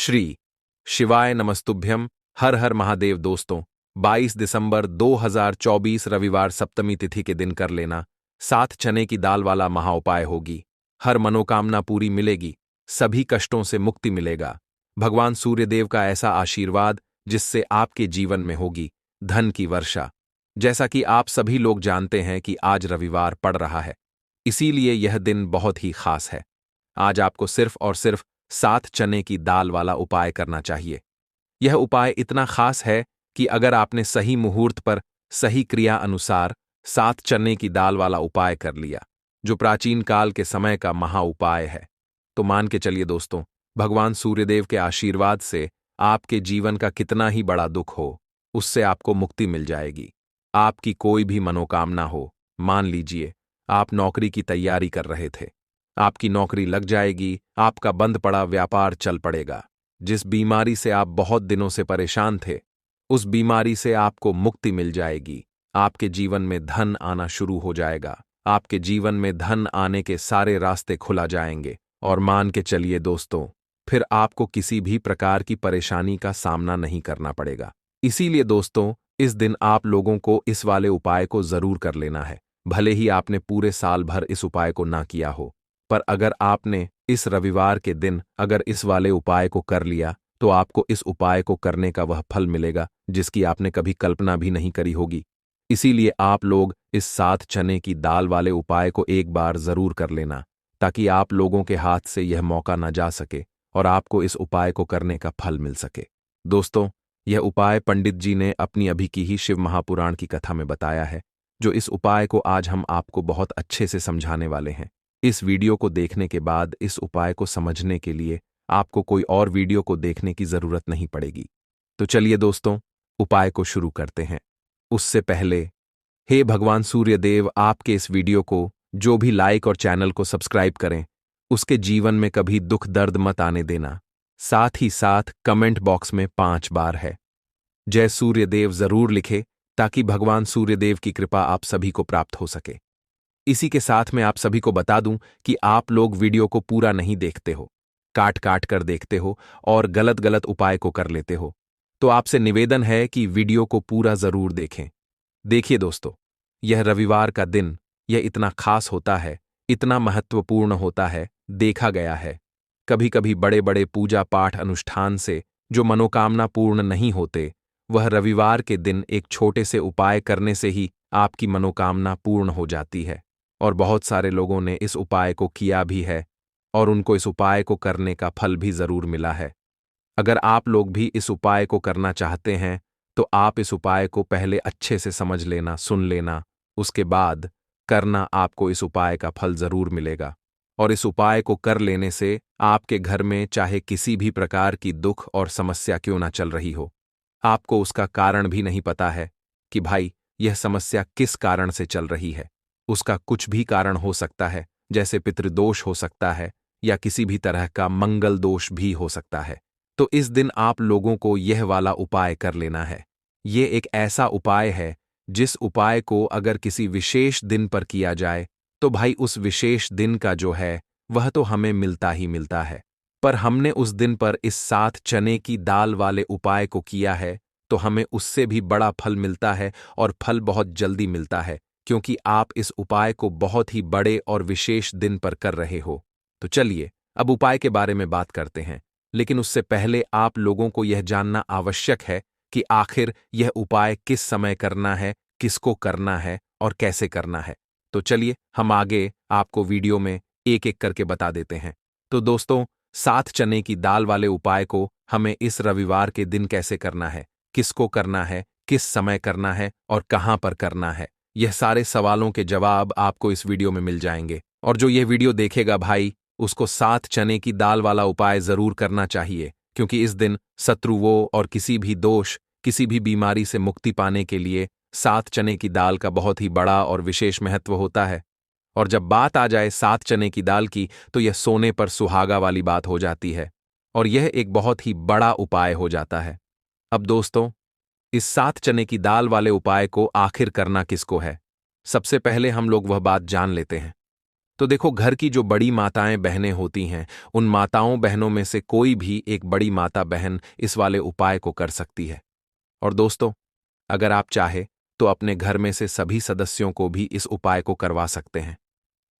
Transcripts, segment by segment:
श्री शिवाय नमस्तुभ्यम। हर हर महादेव। दोस्तों, 22 दिसंबर 2024 रविवार सप्तमी तिथि के दिन कर लेना 7 चने की दाल वाला महाउपाय होगी। हर मनोकामना पूरी मिलेगी, सभी कष्टों से मुक्ति मिलेगा। भगवान सूर्यदेव का ऐसा आशीर्वाद जिससे आपके जीवन में होगी धन की वर्षा। जैसा कि आप सभी लोग जानते हैं कि आज रविवार पड़ रहा है, इसीलिए यह दिन बहुत ही खास है। आज आपको सिर्फ और सिर्फ 7 चने की दाल वाला उपाय करना चाहिए। यह उपाय इतना खास है कि अगर आपने सही मुहूर्त पर सही क्रिया अनुसार 7 चने की दाल वाला उपाय कर लिया, जो प्राचीन काल के समय का महा उपाय है, तो मान के चलिए दोस्तों, भगवान सूर्यदेव के आशीर्वाद से आपके जीवन का कितना ही बड़ा दुख हो, उससे आपको मुक्ति मिल जाएगी। आपकी कोई भी मनोकामना हो, मान लीजिए आप नौकरी की तैयारी कर रहे थे, आपकी नौकरी लग जाएगी, आपका बंद पड़ा व्यापार चल पड़ेगा। जिस बीमारी से आप बहुत दिनों से परेशान थे, उस बीमारी से आपको मुक्ति मिल जाएगी। आपके जीवन में धन आना शुरू हो जाएगा। आपके जीवन में धन आने के सारे रास्ते खुला जाएंगे। और मान के चलिए दोस्तों, फिर आपको किसी भी प्रकार की परेशानी का सामना नहीं करना पड़ेगा। इसीलिए दोस्तों, इस दिन आप लोगों को इस वाले उपाय को जरूर कर लेना है। भले ही आपने पूरे साल भर इस उपाय को ना किया हो, पर अगर आपने इस रविवार के दिन अगर इस वाले उपाय को कर लिया, तो आपको इस उपाय को करने का वह फल मिलेगा जिसकी आपने कभी कल्पना भी नहीं करी होगी। इसीलिए आप लोग इस 7 चने की दाल वाले उपाय को एक बार जरूर कर लेना, ताकि आप लोगों के हाथ से यह मौका न जा सके और आपको इस उपाय को करने का फल मिल सके। दोस्तों, यह उपाय पंडित जी ने अपनी अभी की ही शिव महापुराण की कथा में बताया है, जो इस उपाय को आज हम आपको बहुत अच्छे से समझाने वाले हैं। इस वीडियो को देखने के बाद इस उपाय को समझने के लिए आपको कोई और वीडियो को देखने की जरूरत नहीं पड़ेगी। तो चलिए दोस्तों, उपाय को शुरू करते हैं। उससे पहले, हे भगवान सूर्यदेव, आपके इस वीडियो को जो भी लाइक और चैनल को सब्सक्राइब करें, उसके जीवन में कभी दुख दर्द मत आने देना। साथ ही साथ कमेंट बॉक्स में 5 बार है जय सूर्यदेव जरूर लिखे, ताकि भगवान सूर्यदेव की कृपा आप सभी को प्राप्त हो सके। इसी के साथ मैं आप सभी को बता दूं कि आप लोग वीडियो को पूरा नहीं देखते हो, काट काट कर देखते हो और गलत गलत उपाय को कर लेते हो। तो आपसे निवेदन है कि वीडियो को पूरा जरूर देखें। देखिए दोस्तों, यह रविवार का दिन यह इतना खास होता है, इतना महत्वपूर्ण होता है। देखा गया है कभी कभी बड़े बड़े पूजा पाठ अनुष्ठान से जो मनोकामना पूर्ण नहीं होते, वह रविवार के दिन एक छोटे से उपाय करने से ही आपकी मनोकामना पूर्ण हो जाती है। और बहुत सारे लोगों ने इस उपाय को किया भी है और उनको इस उपाय को करने का फल भी जरूर मिला है। अगर आप लोग भी इस उपाय को करना चाहते हैं, तो आप इस उपाय को पहले अच्छे से समझ लेना, सुन लेना, उसके बाद करना। आपको इस उपाय का फल जरूर मिलेगा। और इस उपाय को कर लेने से आपके घर में चाहे किसी भी प्रकार की दुख और समस्या क्यों ना चल रही हो, आपको उसका कारण भी नहीं पता है कि भाई यह समस्या किस कारण से चल रही है। उसका कुछ भी कारण हो सकता है, जैसे पितृदोष हो सकता है या किसी भी तरह का मंगल दोष भी हो सकता है। तो इस दिन आप लोगों को यह वाला उपाय कर लेना है। ये एक ऐसा उपाय है जिस उपाय को अगर किसी विशेष दिन पर किया जाए, तो भाई उस विशेष दिन का जो है वह तो हमें मिलता ही मिलता है। पर हमने उस दिन पर इस 7 चने की दाल वाले उपाय को किया है, तो हमें उससे भी बड़ा फल मिलता है और फल बहुत जल्दी मिलता है, क्योंकि आप इस उपाय को बहुत ही बड़े और विशेष दिन पर कर रहे हो। तो चलिए अब उपाय के बारे में बात करते हैं, लेकिन उससे पहले आप लोगों को यह जानना आवश्यक है कि आखिर यह उपाय किस समय करना है, किसको करना है और कैसे करना है। तो चलिए हम आगे आपको वीडियो में एक एक करके बता देते हैं। तो दोस्तों, 7 चने की दाल वाले उपाय को हमें इस रविवार के दिन कैसे करना है, किसको करना है, किस समय करना है और कहां पर करना है, यह सारे सवालों के जवाब आपको इस वीडियो में मिल जाएंगे। और जो यह वीडियो देखेगा भाई, उसको 7 चने की दाल वाला उपाय जरूर करना चाहिए, क्योंकि इस दिन शत्रुओं और किसी भी दोष, किसी भी बीमारी से मुक्ति पाने के लिए 7 चने की दाल का बहुत ही बड़ा और विशेष महत्व होता है। और जब बात आ जाए 7 चने की दाल की, तो यह सोने पर सुहागा वाली बात हो जाती है और यह एक बहुत ही बड़ा उपाय हो जाता है। अब दोस्तों, इस 7 चने की दाल वाले उपाय को आखिर करना किसको है, सबसे पहले हम लोग वह बात जान लेते हैं। तो देखो, घर की जो बड़ी माताएं बहनें होती हैं, उन माताओं बहनों में से कोई भी एक बड़ी माता बहन इस वाले उपाय को कर सकती है। और दोस्तों, अगर आप चाहे तो अपने घर में से सभी सदस्यों को भी इस उपाय को करवा सकते हैं।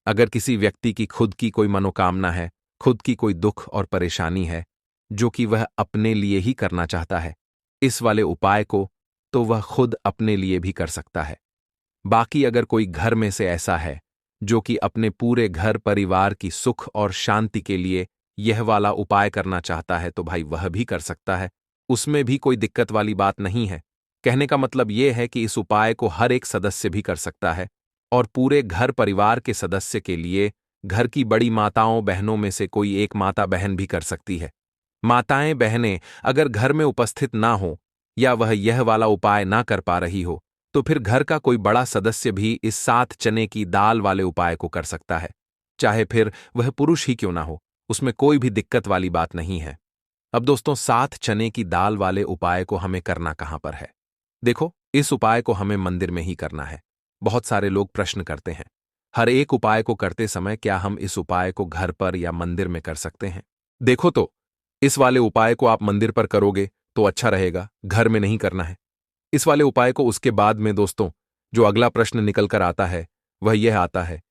अगर किसी व्यक्ति की खुद की कोई मनोकामना है, खुद की कोई दुख और परेशानी है, जो कि वह अपने लिए ही करना चाहता है इस वाले उपाय को, तो वह खुद अपने लिए भी कर सकता है। बाकी अगर कोई घर में से ऐसा है जो कि अपने पूरे घर परिवार की सुख और शांति के लिए यह वाला उपाय करना चाहता है, तो भाई वह भी कर सकता है। उसमें भी कोई दिक्कत वाली बात नहीं है। कहने का मतलब यह है कि इस उपाय को हर एक सदस्य भी कर सकता है और पूरे घर परिवार के सदस्य के लिए घर की बड़ी माताओं बहनों में से कोई एक माता बहन भी कर सकती है। माताएं बहनें अगर घर में उपस्थित ना हो या वह यह वाला उपाय ना कर पा रही हो, तो फिर घर का कोई बड़ा सदस्य भी इस 7 चने की दाल वाले उपाय को कर सकता है, चाहे फिर वह पुरुष ही क्यों ना हो। उसमें कोई भी दिक्कत वाली बात नहीं है। अब दोस्तों, 7 चने की दाल वाले उपाय को हमें करना कहां पर है? देखो, इस उपाय को हमें मंदिर में ही करना है। बहुत सारे लोग प्रश्न करते हैं, हर एक उपाय को करते समय क्या हम इस उपाय को घर पर या मंदिर में कर सकते हैं? देखो तो, इस वाले उपाय को आप मंदिर पर करोगे तो अच्छा रहेगा, घर में नहीं करना है। इस वाले उपाय को उसके बाद में दोस्तों, जो अगला प्रश्न निकल कर आता है वह यह आता है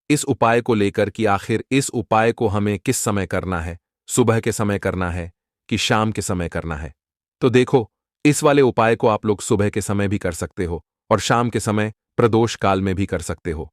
इस उपाय को लेकर कि आखिर इस उपाय को हमें किस समय करना है, सुबह के समय करना है कि शाम के समय करना है? तो देखो, इस वाले उपाय को आप लोग सुबह के समय भी कर सकते हो और शाम के समय प्रदोष काल में भी कर सकते हो।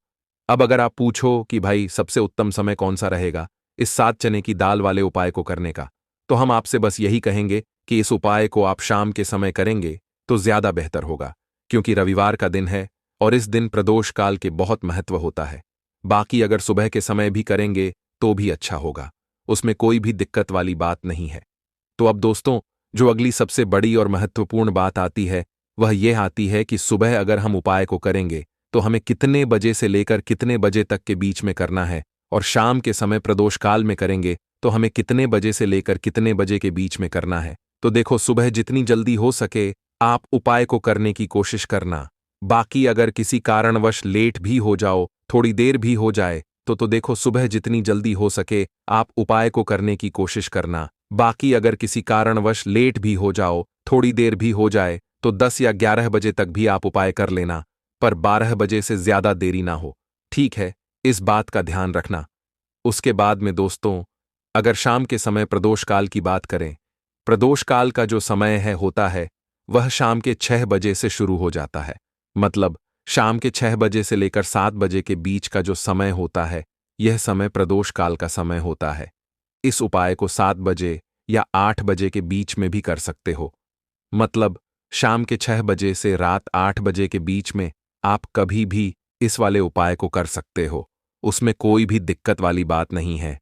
अब अगर आप पूछो कि भाई सबसे उत्तम समय कौन सा रहेगा इस 7 चने की दाल वाले उपाय को करने का, तो हम आपसे बस यही कहेंगे कि इस उपाय को आप शाम के समय करेंगे तो ज्यादा बेहतर होगा, क्योंकि रविवार का दिन है और इस दिन प्रदोष काल के बहुत महत्व होता है। बाकी अगर सुबह के समय भी करेंगे तो भी अच्छा होगा, उसमें कोई भी दिक्कत वाली बात नहीं है। तो अब दोस्तों, जो अगली सबसे बड़ी और महत्वपूर्ण बात आती है वह यह आती है कि सुबह अगर हम उपाय को करेंगे तो हमें कितने बजे से लेकर कितने बजे तक के बीच में करना है, और शाम के समय प्रदोष काल में करेंगे तो हमें कितने बजे से लेकर कितने बजे के बीच में करना है। तो देखो, सुबह जितनी जल्दी हो सके आप उपाय को करने की कोशिश करना। बाकी अगर किसी कारणवश लेट भी हो जाओ, थोड़ी देर भी हो जाए, तो देखो, सुबह जितनी जल्दी हो सके आप उपाय को करने की कोशिश करना। बाकी अगर किसी कारणवश लेट भी हो जाओ, थोड़ी देर भी हो जाए, तो 10 या 11 बजे तक भी आप उपाय कर लेना, पर 12 बजे से ज्यादा देरी ना हो। ठीक है, इस बात का ध्यान रखना। उसके बाद में दोस्तों, अगर शाम के समय प्रदोष काल की बात करें, प्रदोष काल का जो समय होता है वह शाम के 6 बजे से शुरू हो जाता है। मतलब शाम के 6 बजे से लेकर 7 बजे के बीच का जो समय होता है, यह समय प्रदोष काल का समय होता है। इस उपाय को 7 बजे या 8 बजे के बीच में भी कर सकते हो। मतलब शाम के 6 बजे से रात 8 बजे के बीच में आप कभी भी इस वाले उपाय को कर सकते हो, उसमें कोई भी दिक्कत वाली बात नहीं है।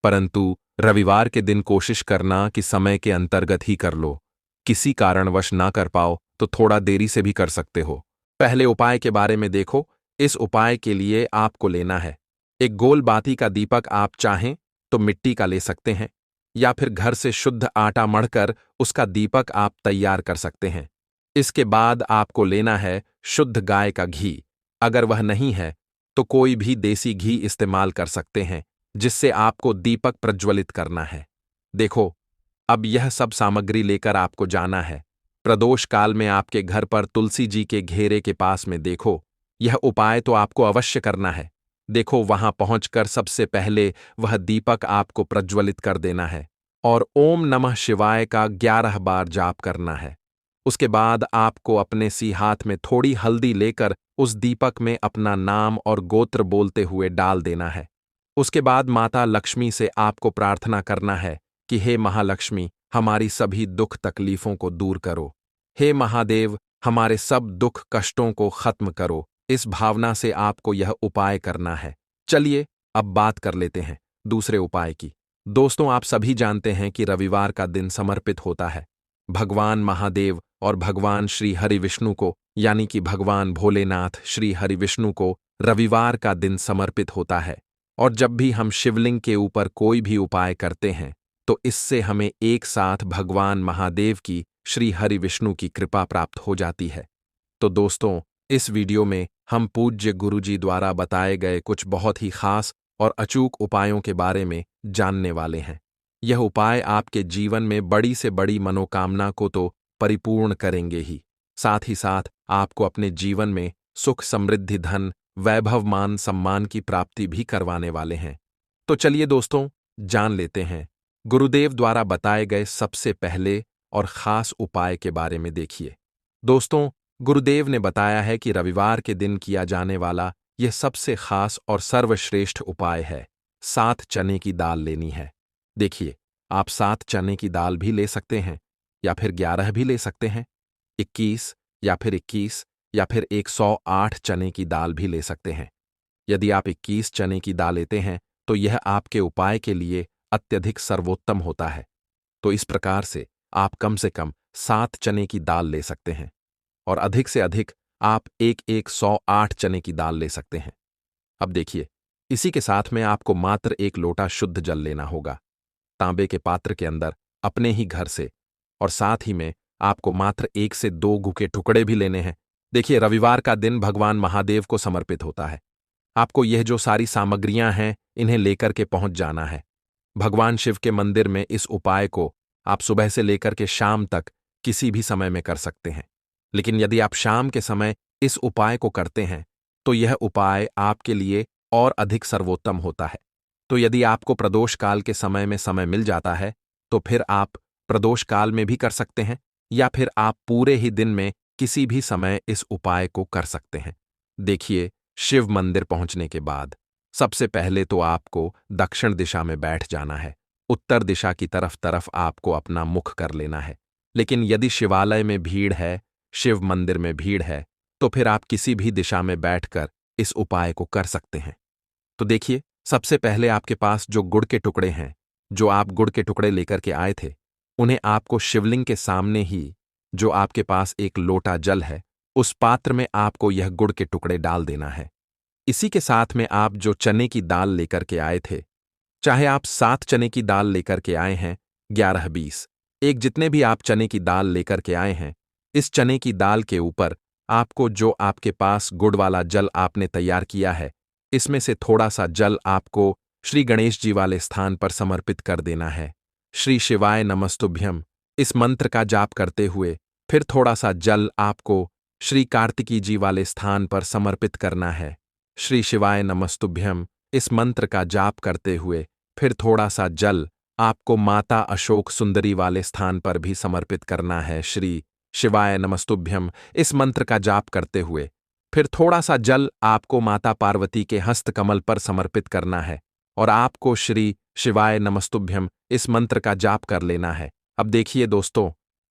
परंतु रविवार के दिन कोशिश करना कि समय के अंतर्गत ही कर लो। किसी कारणवश ना कर पाओ तो थोड़ा देरी से भी कर सकते हो। पहले उपाय के बारे में देखो। इस उपाय के लिए आपको लेना है एक गोल बाती का दीपक। आप चाहें तो मिट्टी का ले सकते हैं या फिर घर से शुद्ध आटा मढ़कर उसका दीपक आप तैयार कर सकते हैं। इसके बाद आपको लेना है शुद्ध गाय का घी। अगर वह नहीं है तो कोई भी देसी घी इस्तेमाल कर सकते हैं, जिससे आपको दीपक प्रज्वलित करना है। देखो, अब यह सब सामग्री लेकर आपको जाना है। प्रदोष काल में आपके घर पर तुलसी जी के घेरे के पास में देखो, यह उपाय तो आपको अवश्य करना है। देखो, वहां पहुंचकर सबसे पहले वह दीपक आपको प्रज्वलित कर देना है और ओम नमः शिवाय का 11 बार जाप करना है। उसके बाद आपको अपने सी हाथ में थोड़ी हल्दी लेकर उस दीपक में अपना नाम और गोत्र बोलते हुए डाल देना है। उसके बाद माता लक्ष्मी से आपको प्रार्थना करना है कि हे महालक्ष्मी, हमारी सभी दुख तकलीफों को दूर करो। हे महादेव, हमारे सब दुख कष्टों को खत्म करो। इस भावना से आपको यह उपाय करना है। चलिए अब बात कर लेते हैं दूसरे उपाय की। दोस्तों, आप सभी जानते हैं कि रविवार का दिन समर्पित होता है भगवान महादेव और भगवान श्री हरि विष्णु को, यानी कि भगवान भोलेनाथ श्री हरि विष्णु को रविवार का दिन समर्पित होता है। और जब भी हम शिवलिंग के ऊपर कोई भी उपाय करते हैं तो इससे हमें एक साथ भगवान महादेव की, श्री हरि विष्णु की कृपा प्राप्त हो जाती है। तो दोस्तों, इस वीडियो में हम पूज्य गुरुजी द्वारा बताए गए कुछ बहुत ही खास और अचूक उपायों के बारे में जानने वाले हैं। यह उपाय आपके जीवन में बड़ी से बड़ी मनोकामना को तो परिपूर्ण करेंगे ही, साथ ही साथ आपको अपने जीवन में सुख, समृद्धि, धन, वैभव, मान सम्मान की प्राप्ति भी करवाने वाले हैं। तो चलिए दोस्तों, जान लेते हैं गुरुदेव द्वारा बताए गए सबसे पहले और खास उपाय के बारे में। देखिए दोस्तों, गुरुदेव ने बताया है कि रविवार के दिन किया जाने वाला यह सबसे खास और सर्वश्रेष्ठ उपाय है। 7 चने की दाल लेनी है। देखिए, आप 7 चने की दाल भी ले सकते हैं या फिर 11 भी ले सकते हैं, 21 या फिर 21 या फिर 108 चने की दाल भी ले सकते हैं। यदि आप 21 चने की दाल लेते हैं तो यह आपके उपाय के लिए अत्यधिक सर्वोत्तम होता है। तो इस प्रकार से आप कम से कम 7 चने की दाल ले सकते हैं और अधिक से अधिक आप 108 चने की दाल ले सकते हैं। अब देखिए, इसी के साथ में आपको मात्र 1 लोटा शुद्ध जल लेना होगा, तांबे के पात्र के अंदर, अपने ही घर से, और साथ ही में आपको मात्र 1 से 2 गू के टुकड़े भी लेने हैं। देखिए, रविवार का दिन भगवान महादेव को समर्पित होता है। आपको यह जो सारी सामग्रियां हैं, इन्हें लेकर के पहुंच जाना है भगवान शिव के मंदिर में। इस उपाय को आप सुबह से लेकर के शाम तक किसी भी समय में कर सकते हैं, लेकिन यदि आप शाम के समय इस उपाय को करते हैं तो यह उपाय आपके लिए और अधिक सर्वोत्तम होता है। तो यदि आपको प्रदोष काल के समय में समय मिल जाता है तो फिर आप प्रदोष काल में भी कर सकते हैं, या फिर आप पूरे ही दिन में किसी भी समय इस उपाय को कर सकते हैं। देखिए, शिव मंदिर पहुंचने के बाद सबसे पहले तो आपको दक्षिण दिशा में बैठ जाना है। उत्तर दिशा की तरफ आपको अपना मुख कर लेना है। लेकिन यदि शिवालय में भीड़ है, शिव मंदिर में भीड़ है, तो फिर आप किसी भी दिशा में बैठकर इस उपाय को कर सकते हैं। तो देखिए, सबसे पहले आपके पास जो गुड़ के टुकड़े हैं, जो आप गुड़ के टुकड़े लेकर के आए थे, उन्हें आपको शिवलिंग के सामने ही, जो आपके पास एक लोटा जल है, उस पात्र में आपको यह गुड़ के टुकड़े डाल देना है। इसी के साथ में आप जो चने की दाल लेकर के आए थे, चाहे आप 7 चने की दाल लेकर के आए हैं, 11, 20, एक जितने भी आप चने की दाल लेकर के आए हैं, इस चने की दाल के ऊपर आपको जो आपके पास गुड़ वाला जल आपने तैयार किया है, इसमें से थोड़ा सा जल आपको श्री गणेश जी वाले स्थान पर समर्पित कर देना है। श्री शिवाय नमस्तुभ्यम इस मंत्र का जाप करते हुए फिर थोड़ा सा जल आपको श्री कार्तिकी जी वाले स्थान पर समर्पित करना है। श्री शिवाय नमस्तुभ्यम इस मंत्र का जाप करते हुए फिर थोड़ा सा जल आपको माता अशोक सुंदरी वाले स्थान पर भी समर्पित करना है। श्री शिवाय नमस्तुभ्यम इस मंत्र का जाप करते हुए फिर थोड़ा सा जल आपको माता पार्वती के हस्त कमल पर समर्पित करना है और आपको श्री शिवाय नमस्तुभ्यम इस मंत्र का जाप कर लेना है। अब देखिए दोस्तों,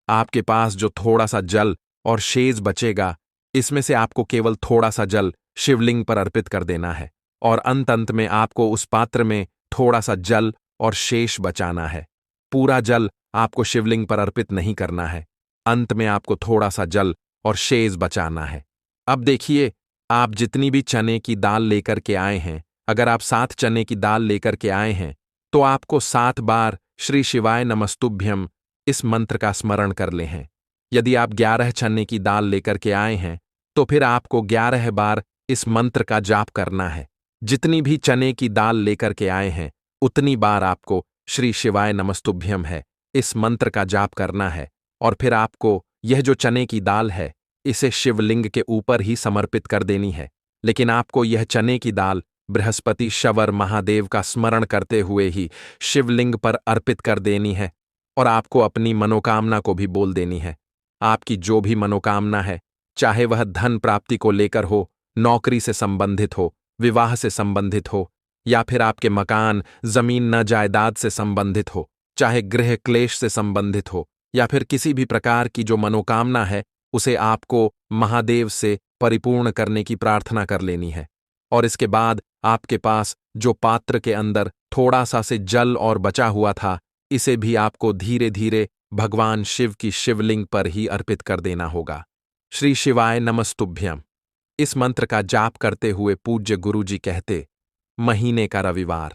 आपके पास जो थोड़ा सा जल और शेष बचेगा, इसमें से आपको केवल थोड़ा सा जल शिवलिंग पर अर्पित कर देना है और अंत में आपको उस पात्र में थोड़ा सा जल और शेष बचाना है। पूरा जल आपको शिवलिंग पर अर्पित नहीं करना है, अंत में आपको थोड़ा सा जल और शेष बचाना है। अब देखिए, आप जितनी भी चने की दाल लेकर के आए हैं, अगर आप 7 चने की दाल लेकर के आए हैं तो आपको 7 बार श्री शिवाय नमस्तुभ्यम इस मंत्र का स्मरण कर ले हैं। यदि आप 11 चने की दाल लेकर के आए हैं तो फिर आपको 11 बार इस मंत्र का जाप करना है। जितनी भी चने की दाल लेकर के आए हैं, उतनी बार आपको श्री शिवाय नमस्तुभ्यम है इस मंत्र का जाप करना है और फिर आपको यह जो चने की दाल है, इसे शिवलिंग के ऊपर ही समर्पित कर देनी है। लेकिन आपको यह चने की दाल बृहस्पति शवर महादेव का स्मरण करते हुए ही शिवलिंग पर अर्पित कर देनी है और आपको अपनी मनोकामना को भी बोल देनी है। आपकी जो भी मनोकामना है, चाहे वह धन प्राप्ति को लेकर हो, नौकरी से संबंधित हो, विवाह से संबंधित हो, या फिर आपके मकान, जमीन न जायदाद से संबंधित हो, चाहे गृह क्लेश से संबंधित हो, या फिर किसी भी प्रकार की जो मनोकामना है, उसे आपको महादेव से परिपूर्ण करने की प्रार्थना कर लेनी है। और इसके बाद आपके पास जो पात्र के अंदर थोड़ा सा से जल और बचा हुआ था, इसे भी आपको धीरे धीरे भगवान शिव की शिवलिंग पर ही अर्पित कर देना होगा। श्री शिवाय नमस्तुभ्यम इस मंत्र का जाप करते हुए पूज्य गुरुजी कहते, महीने का रविवार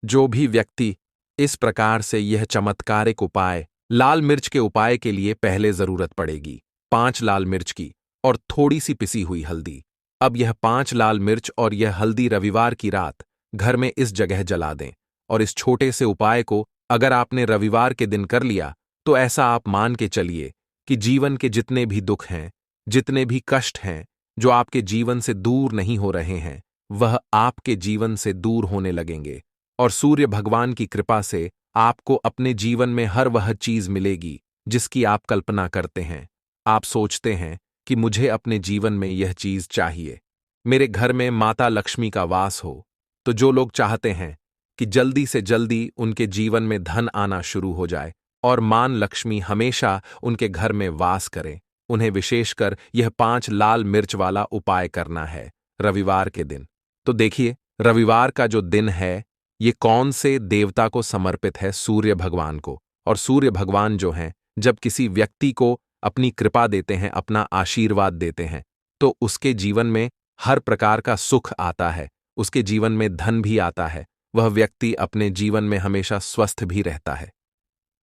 जो भी व्यक्ति इस प्रकार से यह चमत्कारिक उपाय, लाल मिर्च के उपाय के लिए पहले जरूरत पड़ेगी 5 लाल मिर्च की और थोड़ी सी पिसी हुई हल्दी। अब यह 5 लाल मिर्च और यह हल्दी रविवार की रात घर में इस जगह जला दें। और इस छोटे से उपाय को अगर आपने रविवार के दिन कर लिया तो ऐसा आप मान के चलिए कि जीवन के जितने भी दुख हैं, जितने भी कष्ट हैं, जो आपके जीवन से दूर नहीं हो रहे हैं, वह आपके जीवन से दूर होने लगेंगे। और सूर्य भगवान की कृपा से आपको अपने जीवन में हर वह चीज मिलेगी जिसकी आप कल्पना करते हैं। आप सोचते हैं कि मुझे अपने जीवन में यह चीज चाहिए, मेरे घर में माता लक्ष्मी का वास हो। तो जो लोग चाहते हैं कि जल्दी से जल्दी उनके जीवन में धन आना शुरू हो जाए और मान लक्ष्मी हमेशा उनके घर में वास करे, उन्हें विशेषकर यह 5 लाल मिर्च वाला उपाय करना है रविवार के दिन। तो देखिए, रविवार का जो दिन है ये कौन से देवता को समर्पित है? सूर्य भगवान को। और सूर्य भगवान जो हैं, जब किसी व्यक्ति को अपनी कृपा देते हैं, अपना आशीर्वाद देते हैं, तो उसके जीवन में हर प्रकार का सुख आता है, उसके जीवन में धन भी आता है, वह व्यक्ति अपने जीवन में हमेशा स्वस्थ भी रहता है।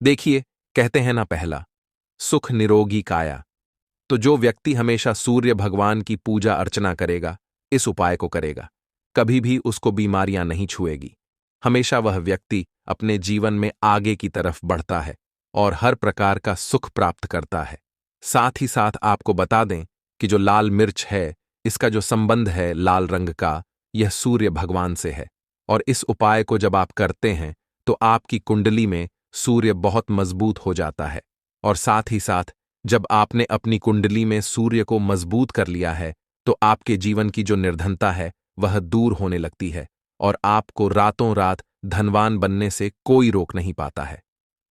देखिए, कहते हैं ना, पहला सुख निरोगी काया। तो जो व्यक्ति हमेशा सूर्य भगवान की पूजा अर्चना करेगा, इस उपाय को करेगा, कभी भी उसको बीमारियां नहीं छुएगी। हमेशा वह व्यक्ति अपने जीवन में आगे की तरफ बढ़ता है और हर प्रकार का सुख प्राप्त करता है। साथ ही साथ आपको बता दें कि जो लाल मिर्च है, इसका जो संबंध है लाल रंग का, यह सूर्य भगवान से है। और इस उपाय को जब आप करते हैं तो आपकी कुंडली में सूर्य बहुत मजबूत हो जाता है। और साथ ही साथ जब आपने अपनी कुंडली में सूर्य को मजबूत कर लिया है तो आपके जीवन की जो निर्धनता है वह दूर होने लगती है और आपको रातों रात धनवान बनने से कोई रोक नहीं पाता है।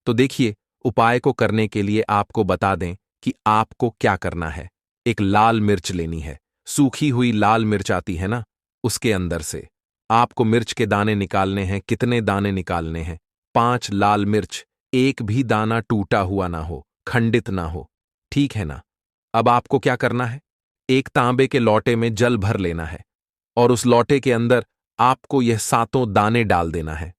तो देखिए, उपाय को करने के लिए आपको बता दें कि आपको क्या करना है। एक लाल मिर्च लेनी है, सूखी हुई लाल मिर्च आती है ना, उसके अंदर से आपको मिर्च के दाने निकालने हैं। कितने दाने निकालने हैं? 5 लाल मिर्च, एक भी दाना टूटा हुआ ना हो, खंडित ना हो, ठीक है ना। अब आपको क्या करना है? एक तांबे के लोटे में जल भर लेना है और उस लोटे के अंदर आपको यह 7 दाने डाल देना है।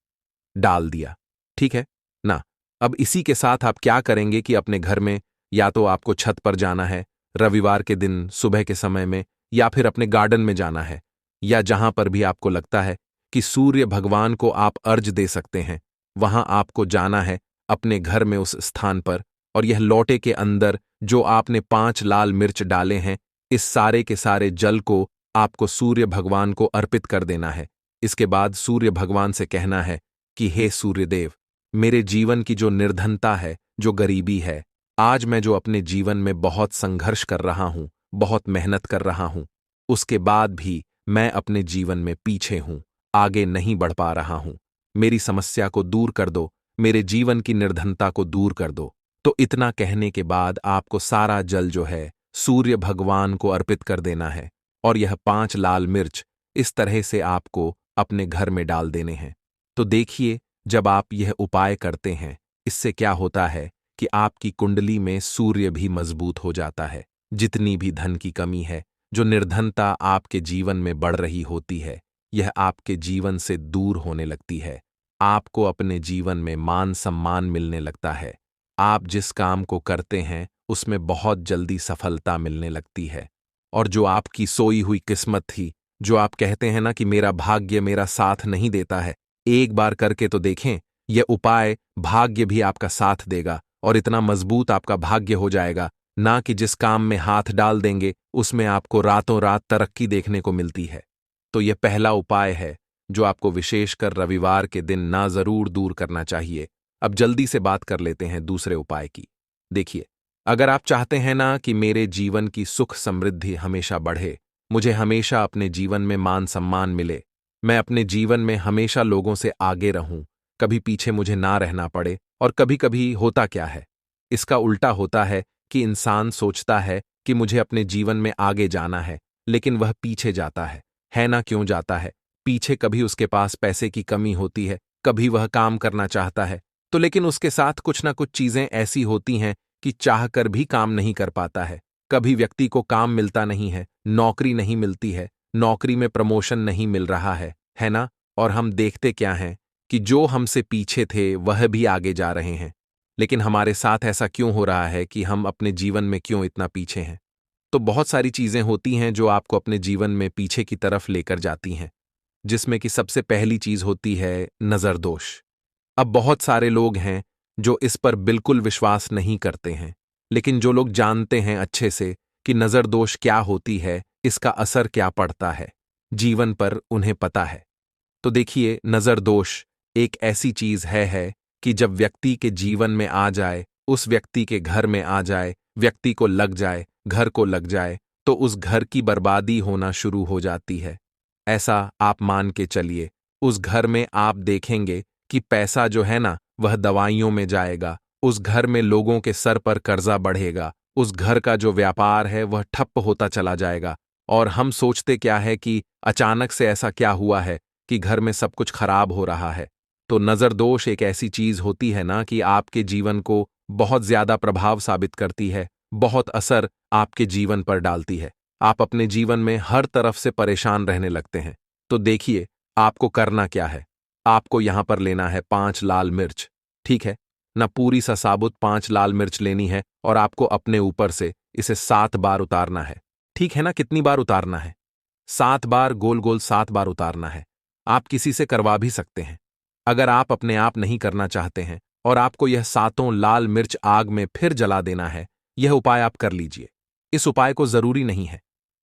डाल दिया, ठीक है ना। अब इसी के साथ आप क्या करेंगे कि अपने घर में या तो आपको छत पर जाना है रविवार के दिन सुबह के समय में, या फिर अपने गार्डन में जाना है, या जहां पर भी आपको लगता है कि सूर्य भगवान को आप अर्ज दे सकते हैं, वहां आपको जाना है अपने घर में उस स्थान पर। और यह लोटे के अंदर जो आपने 5 लाल मिर्च डाले हैं, इस सारे के सारे जल को आपको सूर्य भगवान को अर्पित कर देना है। इसके बाद सूर्य भगवान से कहना है कि हे सूर्यदेव, मेरे जीवन की जो निर्धनता है, जो गरीबी है, आज मैं जो अपने जीवन में बहुत संघर्ष कर रहा हूं, बहुत मेहनत कर रहा हूं, उसके बाद भी मैं अपने जीवन में पीछे हूं, आगे नहीं बढ़ पा रहा हूं। मेरी समस्या को दूर कर दो, मेरे जीवन की निर्धनता को दूर कर दो। तो इतना कहने के बाद आपको सारा जल जो है सूर्य भगवान को अर्पित कर देना है और यह 5 लाल मिर्च इस तरह से आपको अपने घर में डाल देने हैं। तो देखिए, जब आप यह उपाय करते हैं, इससे क्या होता है कि आपकी कुंडली में सूर्य भी मजबूत हो जाता है। जितनी भी धन की कमी है, जो निर्धनता आपके जीवन में बढ़ रही होती है, यह आपके जीवन से दूर होने लगती है। आपको अपने जीवन में मान सम्मान मिलने लगता है। आप जिस काम को करते हैं उसमें बहुत जल्दी सफलता मिलने लगती है। और जो आपकी सोई हुई किस्मत थी, जो आप कहते हैं ना कि मेरा भाग्य मेरा साथ नहीं देता है, एक बार करके तो देखें, यह उपाय भाग्य भी आपका साथ देगा और इतना मजबूत आपका भाग्य हो जाएगा ना कि जिस काम में हाथ डाल देंगे उसमें आपको रातों रात तरक्की देखने को मिलती है। तो यह पहला उपाय है जो आपको विशेषकर रविवार के दिन ना जरूर दूर करना चाहिए। अब जल्दी से बात कर लेते हैं दूसरे उपाय की। देखिए, अगर आप चाहते हैं ना कि मेरे जीवन की सुख समृद्धि हमेशा बढ़े, मुझे हमेशा अपने जीवन में मान सम्मान मिले, मैं अपने जीवन में हमेशा लोगों से आगे रहूं, कभी पीछे मुझे ना रहना पड़े। और कभी कभी होता क्या है, इसका उल्टा होता है कि इंसान सोचता है कि मुझे अपने जीवन में आगे जाना है, लेकिन वह पीछे जाता है ना। क्यों जाता है? पीछे कभी उसके पास पैसे की कमी होती है, कभी वह काम करना चाहता है तो लेकिन उसके साथ कुछ ना कुछ चीजें ऐसी होती हैं कि चाहकर भी काम नहीं कर पाता है। कभी व्यक्ति को काम मिलता नहीं है, नौकरी नहीं मिलती है, नौकरी में प्रमोशन नहीं मिल रहा है ना। और हम देखते क्या हैं कि जो हमसे पीछे थे वह भी आगे जा रहे हैं। लेकिन हमारे साथ ऐसा क्यों हो रहा है कि हम अपने जीवन में क्यों इतना पीछे हैं? तो बहुत सारी चीजें होती हैं जो आपको अपने जीवन में पीछे की तरफ लेकर जाती हैं। जिसमें कि सबसे पहली चीज होती है नजर दोष। अब बहुत सारे लोग हैं जो इस पर बिल्कुल विश्वास नहीं करते हैं, लेकिन जो लोग जानते हैं अच्छे से कि नजर दोष क्या होती है, इसका असर क्या पड़ता है जीवन पर, उन्हें पता है। तो देखिए, नजर दोष एक ऐसी चीज है कि जब व्यक्ति के जीवन में आ जाए, उस व्यक्ति के घर में आ जाए, व्यक्ति को लग जाए, घर को लग जाए, तो उस घर की बर्बादी होना शुरू हो जाती है। ऐसा आप मान के चलिए, उस घर में आप देखेंगे कि पैसा जो है ना, वह दवाइयों में जाएगा, उस घर में लोगों के सर पर कर्जा बढ़ेगा, उस घर का जो व्यापार है वह ठप्प होता चला जाएगा। और हम सोचते क्या है कि अचानक से ऐसा क्या हुआ है कि घर में सब कुछ खराब हो रहा है। तो नजर दोष एक ऐसी चीज होती है ना कि आपके जीवन को बहुत ज्यादा प्रभाव साबित करती है, बहुत असर आपके जीवन पर डालती है। आप अपने जीवन में हर तरफ से परेशान रहने लगते हैं। तो देखिए, आपको करना क्या है। आपको यहां पर लेना है 5 लाल मिर्च, ठीक है ना, पूरी सा साबुत 5 लाल मिर्च लेनी है और आपको अपने ऊपर से इसे 7 बार उतारना है। ठीक है ना, कितनी बार उतारना है? 7 बार, गोल गोल 7 बार उतारना है। आप किसी से करवा भी सकते हैं। अगर आप अपने आप नहीं करना चाहते हैं और आपको यह 7 लाल मिर्च आग में फिर जला देना है, यह उपाय आप कर लीजिए। इस उपाय को जरूरी नहीं है